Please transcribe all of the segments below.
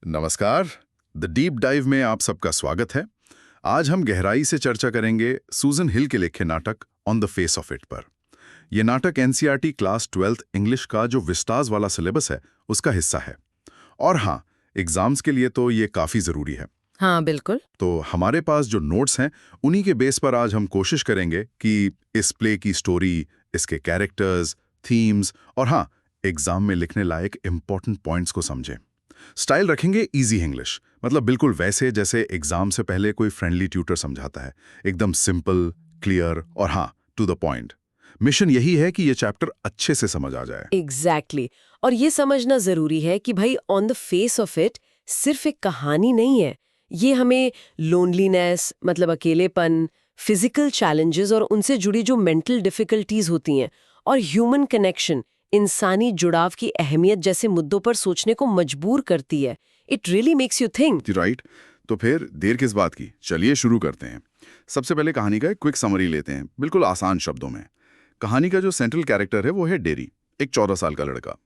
नमस्कार। The deep dive में आप सबका स्वागत है। आज हम गहराई से चर्चा करेंगे सूजन हिल के लिखे नाटक on the face of it पर। यह नाटक एनसीईआरटी क्लास 12th इंग्लिश का जो विस्ताज वाला सिलेबस है उसका हिस्सा है। और हाँ, एग्जाम्स के लिए तो ये काफी जरूरी है। हाँ बिल्कुल। तो हमारे पास जो नोट्स हैं उन्हीं के बेस पर आज हम कोशिश करेंगे कि इस प्ले की स्टोरी, इसके कैरेक्टर्स, थीम्स और हाँ, एग्जाम में लिखने लायक इंपॉर्टेंट पॉइंट्स को समझें। स्टाइल रखेंगे इजी इंग्लिश, मतलब बिल्कुल वैसे जैसे एग्जाम से पहले कोई फ्रेंडली ट्यूटर समझाता है। एकदम सिंपल, क्लियर और हाँ, टू द पॉइंट। मिशन यही है कि ये चैप्टर अच्छे से समझ आ जाए। एग्जैक्टली और ये समझना जरूरी है कि भाई on the face of it सिर्फ एक कहानी नहीं है। ये हमें लोनलीनेस मतलब अकेलेपन, फिजिकल चैलेंजेस और उनसे जुड़ी जो मेंटल डिफिकल्टीज होती हैं और ह्यूमन कनेक्शन, इंसानी जुड़ाव की अहमियत जैसे मुद्दों पर सोचने को मजबूर करती है। It really makes you think. Right. तो फिर देर किस बात की, चलिए शुरू करते हैं। सबसे पहले कहानी का एक क्विक समरी लेते हैं, बिल्कुल आसान शब्दों में। कहानी का जो सेंट्रल कैरेक्टर है वो है डेरी, एक 14 साल का लड़का।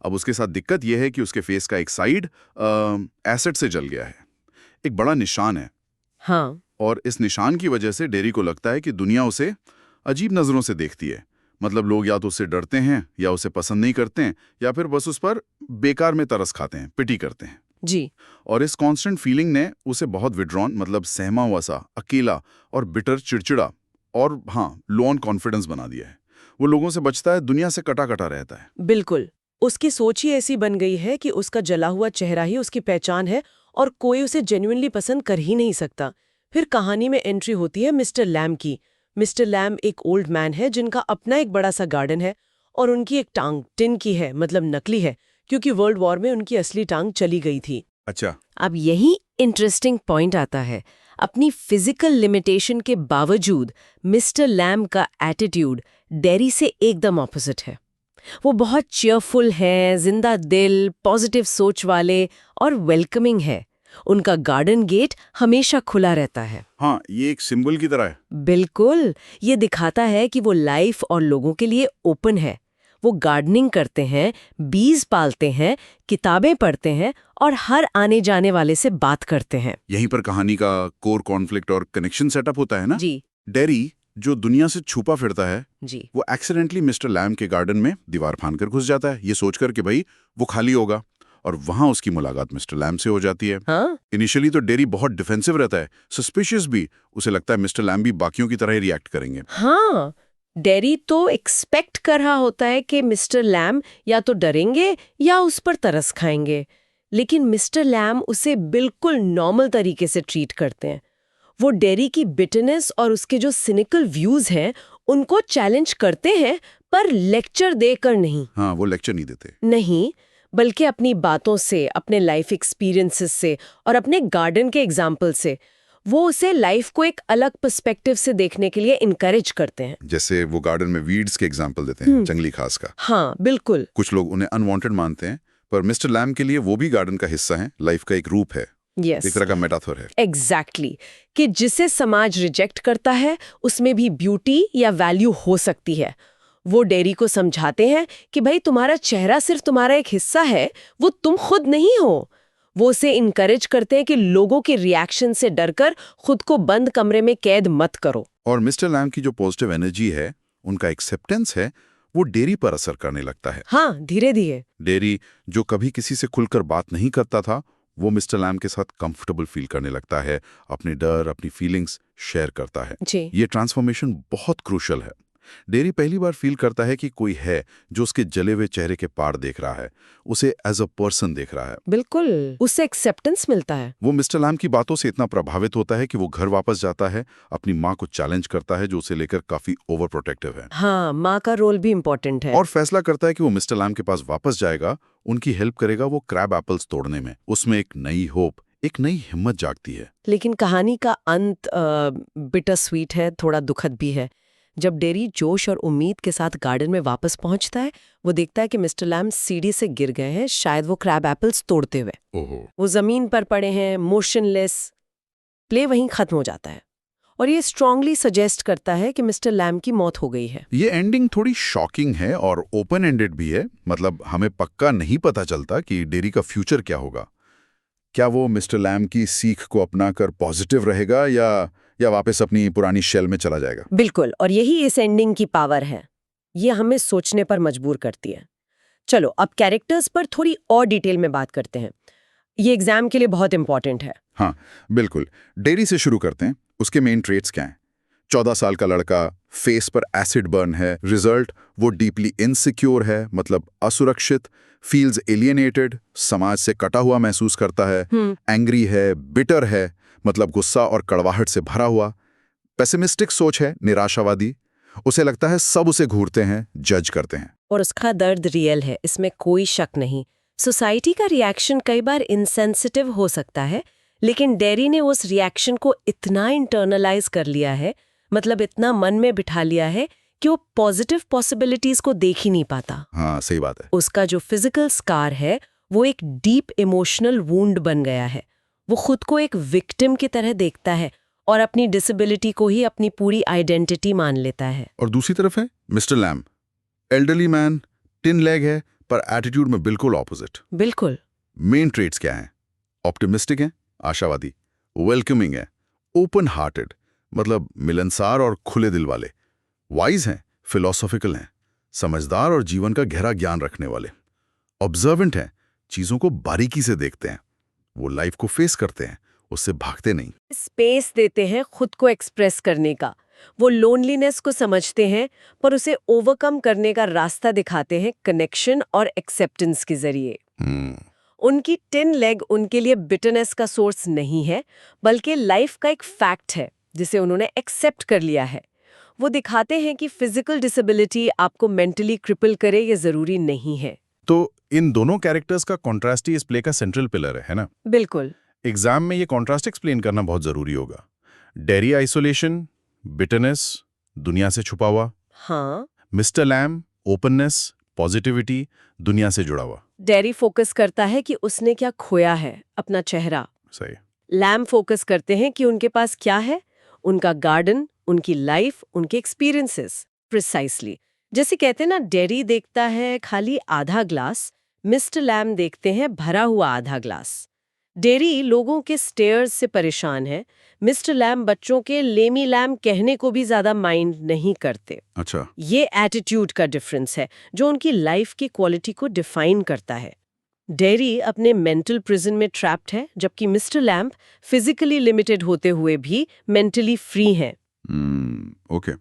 अब उसके साथ दिक्कत यह है कि उसके फेस का एक साइड एसिड से जल गया है। एक बड़ा निशान है। हाँ। और इस निशान की वजह से डेरी को लगता है कि दुनिया उसे अजीब नजरों से देखती है। मतलब लोग या तो उससे डरते हैं या उसे पसंद नहीं करते हैं या फिर बस उस पर बेकार में तरस खाते हैं, पिटी करते हैं जी। और इस कांस्टेंट फीलिंग ने उसे बहुत विड्रॉन, मतलब सहमा हुआ सा, अकेला और बिटर, चिड़चिड़ा और हाँ, लो ऑन कॉन्फिडेंस बना दिया है। वो लोगों से बचता है, दुनिया से कटा कटा रहता है। बिल्कुल। उसकी सोच ही ऐसी बन गई है कि उसका जला हुआ चेहरा ही उसकी पहचान है और कोई उसे जेन्युइनली पसंद कर ही नहीं सकता। फिर कहानी में एंट्री होती है मिस्टर लैम की। मिस्टर लैम एक ओल्ड मैन है जिनका अपना एक बड़ा सा गार्डन है और उनकी एक टांग टिन की है, मतलब नकली है, क्योंकि वर्ल्ड वॉर में उनकी असली टांग चली गई थी। अच्छा। अब यही इंटरेस्टिंग पॉइंट आता है। अपनी फिजिकल लिमिटेशन के बावजूद मिस्टर लैम का एटीट्यूड डेरी से एकदम ऑपोजिट है। वो बहुत चीयरफुल है, जिंदा दिल, पॉजिटिव सोच वाले और वेलकमिंग है। उनका गार्डन गेट हमेशा खुला रहता है। हाँ, ये एक सिंबल की तरह है। बिल्कुल, ये दिखाता है कि वो लाइफ और लोगों के लिए ओपन है। वो गार्डनिंग करते हैं, बीज पालते हैं, किताबें पढ़ते हैं और हर आने जाने वाले से बात करते हैं। यहीं पर कहानी का कोर कॉन्फ्लिक्ट और कनेक्शन सेटअप होता है ना। जी। डेरी जो दुनिया से छुपा फिरता है, जी। वो एक्सीडेंटली मिस्टर लैम के गार्डन में दीवार फांदकर घुस जाता है, ये सोचकर कि भाई वो खाली होगा, और वहां उसकी मुलाकात मिस्टर लैम से हो जाती है। हाँ? इनिशियली तो डेरी बहुत डिफेंसिव रहता है, सस्पिशियस भी। उसे लगता है मिस्टर लैम भी बाकियों की तरह ही रिएक्ट करेंगे। हाँ, डेरी तो एक्सपेक्ट कर रहा होता है कि मिस्टर लैम या तो डरेंगे या उस पर तरस खाएंगे, लेकिन मिस्टर लैम उसे बिल्कुल नॉर्मल तरीके से ट्रीट करते हैं। वो डेरी की बिटरनेस और उसके जो सिनिकल व्यूज हैं उनको चैलेंज करते हैं, पर लेक्चर देकर नहीं। हाँ, वो लेक्चर नहीं देते। नहीं, बल्कि अपनी बातों से, अपने लाइफ एक्सपीरियंसेस से और अपने गार्डन के एग्जाम्पल से वो उसे लाइफ को एक अलग पर्सपेक्टिव से देखने के लिए इनकरेज करते हैं। जैसे वो गार्डन में वीड्स के एग्जाम्पल देते हैं, जंगली घास का। हाँ बिल्कुल। कुछ लोग उन्हें अनवांटेड मानते हैं, पर मिस्टर लैम के लिए वो भी गार्डन का हिस्सा है, लाइफ का एक रूप है। Yes. एक तरह का मेटाफर है। एग्जैक्टली कि जिसे समाज रिजेक्ट करता है उसमें भी ब्यूटी या वैल्यू हो सकती है। वो डेरी को समझाते हैं कि भाई तुम्हारा चेहरा सिर्फ तुम्हारा एक हिस्सा है, वो तुम खुद नहीं हो। वो उसे इनकरेज करते हैं कि लोगों के रिएक्शन से डरकर खुद को बंद कमरे में कैद मत करो। और मिस्टर लैम की जो पॉजिटिव एनर्जी है, उनका एक्सेप्टेंस है, वो डेरी पर असर करने लगता है। हाँ, धीरे धीरे। डेरी जो कभी किसी से खुलकर बात नहीं करता था, वो मिस्टर लैम के साथ कंफर्टेबल फील करने लगता है, अपने डर, अपनी फीलिंग्स शेयर करता है। जी। ये ट्रांसफॉर्मेशन बहुत क्रूशल है। डेरी पहली बार फील करता है कि कोई है जो उसके जले हुए चेहरे के पार देख रहा है, उसे एज अ पर्सन देख रहा है। बिल्कुल, उससे एक्सेप्टेंस मिलता है। वो मिस्टर लैम की बातों से इतना प्रभावित होता है कि वो घर वापस जाता है, अपनी माँ को चैलेंज करता है जो उसे लेकर काफी ओवर प्रोटेक्टिव है। हाँ, माँ का रोल भी इम्पोर्टेंट है। और फैसला करता है कि वो मिस्टर लैम के पास वापस जाएगा, उनकी हेल्प करेगा वो क्रैब एप्पल्स तोड़ने में। उसमें एक नई होप, एक नई हिम्मत जागती है। लेकिन कहानी का अंत बिटर स्वीट है, थोड़ा दुखद भी है। जब डेरी जोश और उम्मीद के साथ गार्डन में वापस पहुंचता है, वो देखता है कि मिस्टर लैम सीढ़ी से गिर गए हैं, शायद वो क्रैब एप्पल्स तोड़ते हुए। ओहो। वो जमीन पर पड़े हैं, मोशनलेस। प्ले वहीं खत्म हो जाता है और ये स्ट्रांगली सजेस्ट करता है कि मिस्टर लैम की मौत हो गई है। ये एंडिंग थोड़ी शॉकिंग है और ओपन एंडेड भी है, मतलब हमें पक्का नहीं पता चलता कि डेरी का फ्यूचर क्या होगा। क्या वो मिस्टर लैम की सीख को अपनाकर पॉजिटिव रहेगा या वापस अपनी पुरानी शेल में चला जाएगा? बिल्कुल, और यही इस एंडिंग की पावर है। ये हमें सोचने पर मजबूर करती है। चलो अब कैरेक्टर्स पर थोड़ी और डिटेल में बात करते हैं। ये एग्जाम के लिए बहुत इंपॉर्टेंट है। हाँ, बिल्कुल। डेरी से शुरू करते हैं। उसके मेन ट्रेट्स क्या हैं? 14 साल का लड़का, फेस पर एसिड बर्न है। रिजल्ट, वो डीपली इनसिक्योर है, मतलब असुरक्षित, फील्स एलियनेटेड, समाज से कटा हुआ महसूस करता है, एंग्री है, बिटर है, मतलब गुस्सा और कड़वाहट से भरा हुआ, पेसिमिस्टिक सोच है, निराशावादी, उसे लगता है सब उसे घूरते हैं, जज करते हैं। और उसका दर्द रियल है, इसमें कोई शक नहीं। सोसाइटी का रिएक्शन कई बार इनसेंसिटिव हो सकता है, लेकिन डेरी ने उस रिएक्शन को इतना इंटरनलाइज कर लिया है, मतलब इतना मन में बिठा लिया है कि वो पॉजिटिव पॉसिबिलिटीज को देख ही नहीं पाता। हाँ, सही बात है। उसका जो फिजिकल स्कार है वो एक डीप इमोशनल वूंड बन गया है। वो खुद को एक विक्टिम की तरह देखता है और अपनी डिसेबिलिटी को ही अपनी पूरी आइडेंटिटी मान लेता है। और दूसरी तरफ है Mr Lamb, elderly man, tin leg है, पर एटीट्यूड में बिल्कुल ऑपोजिट। बिल्कुल। मेन ट्रेट्स क्या हैं? ऑप्टिमिस्टिक है, आशावादी, वेलकमिंग है, ओपन हार्टेड, मतलब मिलनसार और खुले दिल वाले, वाइज हैं, फिलोसॉफिकल हैं, समझदार और जीवन का गहरा ज्ञान रखने वाले, ऑब्जर्वेंट हैं, चीजों को बारीकी से देखते हैं, वो लाइफ को फेस करते हैं, उससे भागते नहीं। स्पेस देते हैं खुद को एक्सप्रेस करने का। वो लोनलीनेस को समझते हैं पर उसे ओवरकम करने का रास्ता दिखाते हैं कनेक्शन और एक्सेप्टेंस के जरिए। उनकी टिन लेग उनके लिए बिटरनेस का सोर्स नहीं है, बल्कि लाइफ का एक फैक्ट है जिसे उन्होंने एक्सेप्ट कर लिया है। वो दिखाते हैं कि फिजिकल डिसेबिलिटी आपको मेंटली क्रिपल करे ये जरूरी नहीं है। तो इन दोनों कैरेक्टर्स का कॉन्ट्रास्ट ही इस प्ले का सेंट्रल पिलर है ना? बिल्कुल। एग्जाम में ये कॉन्ट्रास्ट एक्सप्लेन करना बहुत जरूरी होगा। डेरी आइसोलेशन, बिटरनेस, दुनिया से छुपा हुआ। हाँ। मिस्टर लैम, ओपननेस, पॉजिटिविटी, दुनिया से जुड़ा हुआ। डेरी फोकस करता है कि उसने क्या खोया है, अपना चेहरा। सही। लैम फोकस करते हैं कि उनके पास क्या है, उनका गार्डन, उनकी लाइफ, उनके एक्सपीरियंसेस। प्रिसाइसली जैसे कहते हैं ना, डेरी देखता है खाली आधा ग्लास, मिस्टर लैम देखते हैं भरा हुआ आधा ग्लास। डेरी लोगों के स्टेयर्स से परेशान है, मिस्टर लैम बच्चों के लेमी लैम कहने को भी ज्यादा माइंड नहीं करते। अच्छा। ये एटीट्यूड का डिफरेंस है जो उनकी लाइफ की क्वालिटी को डिफाइन करता है। डेरी अपने मेंटल प्रिजन में ट्रैप्ड है, जबकि मिस्टर लैम्प फिजिकली लिमिटेड होते हुए भी मेंटली फ्री हैं। ओके।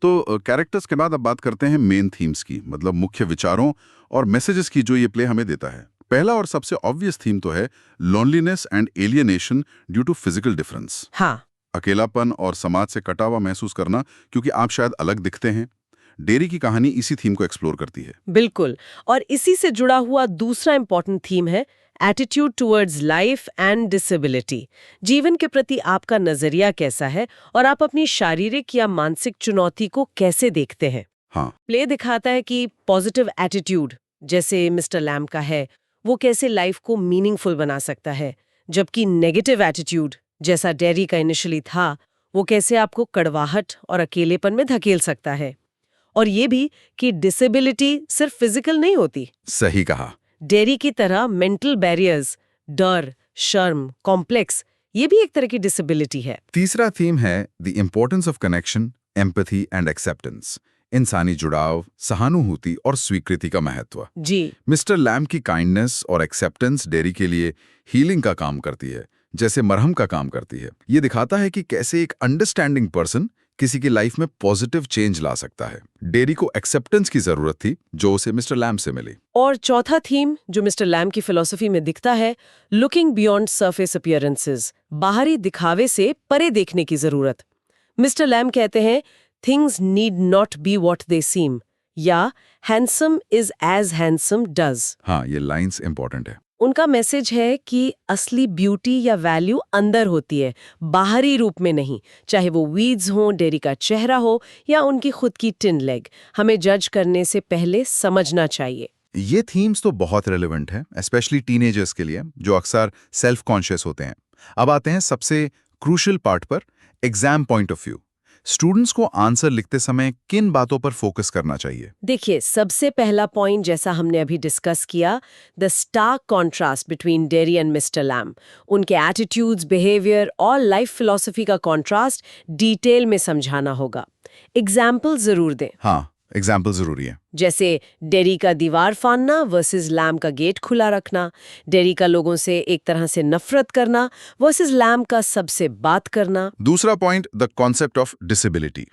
तो कैरेक्टर्स के बाद अब बात करते हैं मेन थीम्स की, मतलब मुख्य विचारों और मैसेजेस की जो ये प्ले हमें देता है। पहला और सबसे ऑब्वियस थीम तो है loneliness and alienation due to physical difference. हाँ। अकेलापन और समाज से कटा हुआ महसूस करना क्योंकि आप शायद अलग दिखते हैं। डेरी की कहानी इसी थीम को एक्सप्लोर करती है। बिल्कुल। और इसी से जुड़ा हुआ दूसरा इंपॉर्टेंट थीम है attitude towards life and disability. जीवन के प्रति आपका नजरिया कैसा है और आप अपनी शारीरिक या मानसिक चुनौती को कैसे देखते हैं। हाँ। प्ले दिखाता है कि पॉजिटिव एटीट्यूड जैसे मिस्टर लैम का है वो कैसे लाइफ को मीनिंगफुल बना सकता है, जबकि नेगेटिव एटीट्यूड जैसा डेरी का इनिशियली था वो कैसे आपको कड़वाहट और अकेलेपन में धकेल सकता है। और ये भी कि डिसेबिलिटी सिर्फ फिजिकल नहीं होती। सही कहा। डेरी की तरह मेंटल बैरियर्स, डर, शर्म, कॉम्प्लेक्स, ये भी एक तरह की डिसेबिलिटी है। तीसरा थीम है the importance of connection, empathy and acceptance. इंसानी जुड़ाव, सहानुभूति और स्वीकृति का महत्व। जी। मिस्टर लैम की काइंडनेस और एक्सेप्टेंस डेरी के लिए हीलिंग का काम करती है, जैसे मरहम का काम करती है। ये दिखाता है कि कैसे एक अंडरस्टैंडिंग पर्सन किसी की लाइफ में पॉजिटिव चेंज ला सकता है। डेरी को एक्सेप्टेंस की जरूरत थी जो उसे मिस्टर लैम से मिली। और चौथा थीम जो मिस्टर लैम की फिलॉसफी में दिखता है, लुकिंग बियॉन्ड सरफेस अपीयरेंसेस, बाहरी दिखावे से परे देखने की जरूरत। मिस्टर लैम कहते हैं things need not be what they seem, या handsome is as handsome does. हाँ, ये लाइंस इंपॉर्टेंट है। उनका मैसेज है कि असली ब्यूटी या वैल्यू अंदर होती है, बाहरी रूप में नहीं। चाहे वो वीड्स हो, डेरी का चेहरा हो या उनकी खुद की टिन लेग, हमें जज करने से पहले समझना चाहिए। ये थीम्स तो बहुत रेलेवेंट है, स्पेशली टीनेजर्स के लिए जो अक्सर सेल्फ कॉन्शियस होते हैं। अब आते हैं सबसे क्रूशियल पार्ट पर, exam point of view. Students को आंसर लिखते समय किन बातों पर फोकस करना चाहिए? देखिए, सबसे पहला पॉइंट जैसा हमने अभी डिस्कस किया, the stark contrast between Derry and Mr Lamb. उनके एटीट्यूड्स, बिहेवियर और लाइफ फिलॉसफी का कॉन्ट्रास्ट डिटेल में समझाना होगा। एग्जाम्पल जरूर दें, हाँ, एग्जाम्पल जरूरी है। जैसे डेरी का दीवार फाड़ना वर्सेस लैम का गेट खुला रखना, डेरी का लोगों से एक तरह से नफरत करना वर्सेस लैम का सबसे बात करना। दूसरा point, the concept of disability.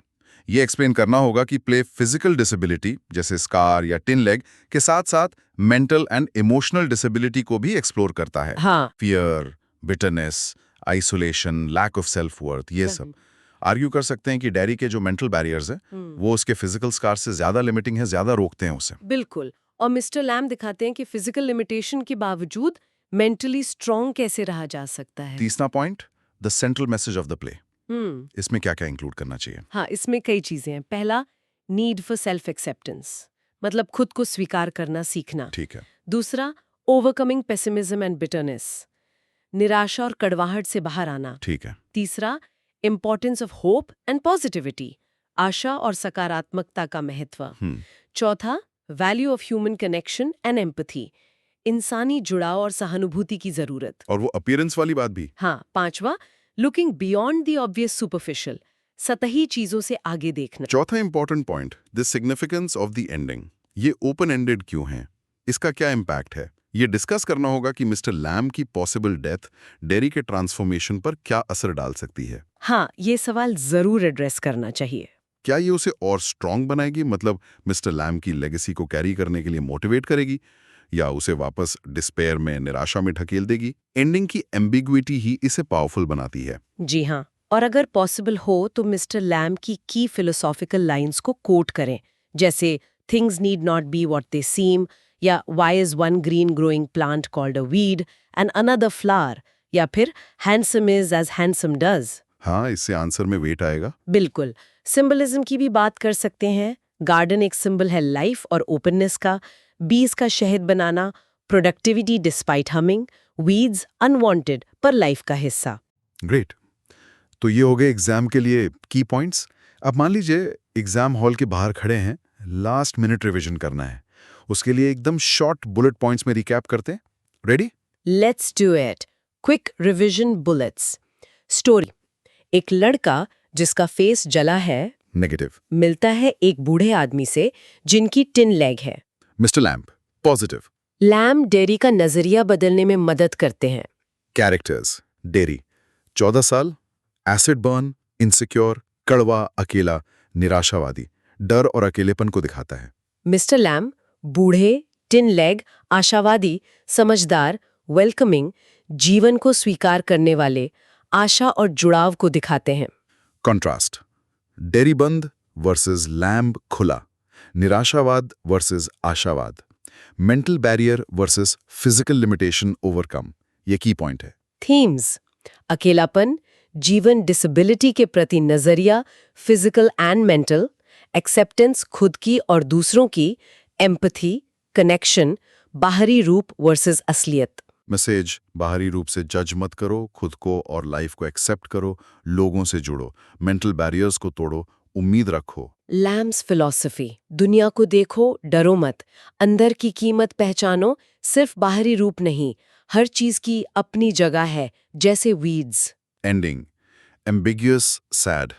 ये एक्सप्लेन करना होगा कि प्ले फिजिकल डिसेबिलिटी जैसे स्कार या टिन लेग के साथ साथ मेंटल एंड इमोशनल डिसेबिलिटी को भी एक्सप्लोर करता है। हाँ, fear, bitterness, isolation, lack of self worth, ये सब। आर्ग्यू कर सकते हैं कि डेरी के जो मेंटल बैरियर्स हैं वो उसके फिजिकल स्कार से ज्यादा लिमिटिंग है, ज्यादा रोकते हैं उसे। बिल्कुल। और मिस्टर लैम दिखाते हैं कि फिजिकल लिमिटेशन के बावजूद मेंटली स्ट्रांग कैसे रहा जा सकता है। तीसरा point, the central message of the play. हम्म इसमें क्या क्या इंक्लूड करना चाहिए? हाँ, इसमें कई चीजें हैं। पहला, नीड फॉर सेल्फ एक्सेप्टेंस, मतलब खुद को स्वीकार करना सीखना। ठीक है। दूसरा, ओवरकमिंग पेसिमिज्म एंड बिटरनेस, निराशा और कड़वाहट से बाहर आना। ठीक है। तीसरा, importance of hope and positivity, आशा और सकारात्मकता का महत्व। चौथा, value of human connection and empathy, इंसानी जुड़ाव और सहानुभूति की जरूरत। और वो अपीयरेंस वाली बात भी। हाँ, पांचवा, looking beyond the obvious superficial, सतही चीजों से आगे देखना। चौथा important point, the significance of the ending. ये ओपन एंडेड क्यों है, इसका क्या इम्पैक्ट है, ये डिस्कस करना होगा कि मिस्टर लैम की पॉसिबल डेथ डेरी के ट्रांसफॉर्मेशन पर क्या असर डाल सकती है। हाँ, ये सवाल जरूर एड्रेस करना चाहिए। क्या ये उसे और स्ट्रांग बनाएगी, मतलब मिस्टर लैम की लेगेसी को कैरी करने के लिए मोटिवेट करेगी, या उसे वापस डिस्पेयर में, निराशा में ढकेल देगी? एंडिंग की एम्बिग्विटी ही इसे पावरफुल बनाती है। जी हाँ, और अगर पॉसिबल हो तो मिस्टर लैम की फिलोसॉफिकल लाइंस को कोट करें, जैसे things need not be what they seem, या why is one green growing plant called a weed and another flower, या फिर handsome is as handsome does. हाँ, इससे आंसर में वेट आएगा। बिल्कुल। सिंबलिज्म की भी बात कर सकते हैं। गार्डन एक सिंबल है लाइफ और ओपननेस का, बीज का शहद बनाना productivity despite humming, weeds unwanted पर लाइफ का हिस्सा। ग्रेट। तो ये हो गए एग्जाम के लिए की पॉइंट्स। अब मान लीजिए एग्जाम हॉल के बाहर खड़े हैं, लास्ट मिनट रिवीजन करना है, उसके लिए एकदम शॉर्ट बुलेट पॉइंट्स में रिकैप करते हैं। Ready? Let's do it. Quick revision bullets. Story, एक लड़का जिसका फेस जला है नेगेटिव। मिलता है एक बूढ़े आदमी से जिनकी टिन लेग है। Mr Lamb positive. Lamb Derry का नजरिया बदलने में मदद करते हैं। कैरेक्टर्स, डेरी 14 साल, एसिड बर्न, इनसिक्योर, कड़वा, अकेला, निराशावादी, डर और अकेलेपन को दिखाता है। मिस्टर लैम बूढ़े, टिन लेग, आशावादी, समझदार, वेलकमिंग, जीवन को स्वीकार करने वाले, आशा और जुड़ाव को दिखाते हैं। कॉन्ट्रास्ट, डेरी बंद वर्सेस लैम्ब खुला, निराशावाद वर्सेस आशावाद, mental barrier versus physical limitation overcome. ये की पॉइंट है। थीम्स, अकेलापन, जीवन डिसेबिलिटी के प्रति नजरिया, फिजिकल एंड मेंटल, एक्सेप्टेंस खुद की और दूसरों की, एम्पैथी, कनेक्शन, बाहरी रूप वर्सेस असलियत। मैसेज, बाहरी रूप से जज मत करो, खुद को और लाइफ को एक्सेप्ट करो, लोगों से जुड़ो, मेंटल बैरियर्स को तोड़ो, उम्मीद रखो। लैम्स फिलॉसफी, दुनिया को देखो, डरो मत, अंदर की कीमत पहचानो, सिर्फ बाहरी रूप नहीं, हर चीज की अपनी जगह है, जैसे weeds. Ending, ambiguous, sad,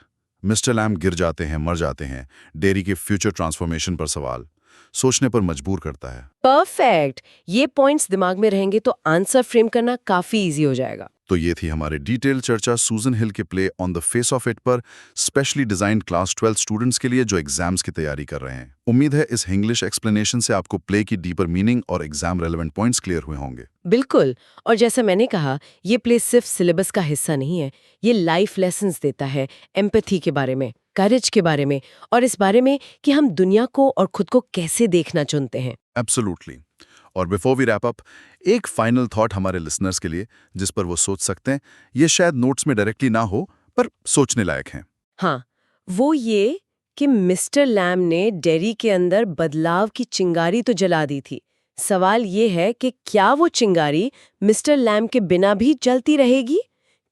Mr Lamb गिर जाते हैं, मर जाते हैं, डेरी के फ्यूचर ट्रांसफॉर्मेशन पर सवाल, सोचने पर मजबूर करता है। परफेक्ट। ये पॉइंट्स दिमाग में रहेंगे तो आंसर फ्रेम करना काफी इजी हो जाएगा। तो ये थी हमारी डिटेल चर्चा सूजन हिल के play on the face of it पर, स्पेशली डिजाइंड क्लास 12 स्टूडेंट्स के लिए जो एग्जाम्स की तैयारी कर रहे हैं। उम्मीद है इस इंग्लिश एक्सप्लेनेशन से आपको प्ले की डीपर मीनिंग और एग्जाम रेलेवेंट पॉइंट्स क्लियर हुए होंगे। बिल्कुल। और जैसा मैंने कहा, ये प्ले सिर्फ सिलेबस का हिस्सा नहीं है, ये लाइफ लेसन्स देता है, एम्पैथी के बारे में, करेज के बारे में, और इस बारे में कि हम दुनिया को और खुद को कैसे देखना चुनते हैं। एब्सोल्युटली। और बिफोर वी रैप अप, एक फाइनल थॉट हमारे लिसनर्स के लिए जिस पर वो सोच सकते हैं। ये शायद नोट्स में डायरेक्टली ना हो, पर सोचने लायक है। हाँ, वो ये कि मिस्टर लैम ने डेरी के अंदर बदलाव की चिंगारी तो जला दी थी। सवाल ये है कि क्या वो चिंगारी मिस्टर लैम के बिना भी जलती रहेगी?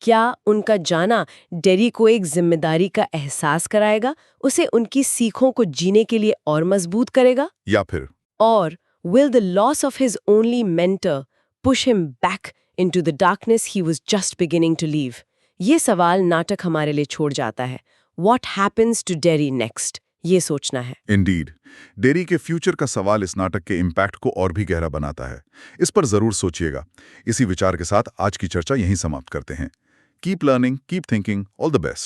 क्या उनका जाना डेरी को एक जिम्मेदारी का एहसास कराएगा, उसे उनकी सीखों को जीने के लिए और मजबूत करेगा? या फिर और will the loss of his only mentor push him back into the darkness he was just beginning to leave? ये सवाल नाटक हमारे लिए छोड़ जाता है. What happens to Derry next? ये सोचना है. इंडीड, डेरी के फ्यूचर का सवाल इस नाटक के इम्पैक्ट को और भी गहरा बनाता है. इस पर जरूर सोचिएगा. इसी विचार के साथ आज की चर्चा यहीं समाप्त करते हैं. Keep learning, keep thinking, all the best.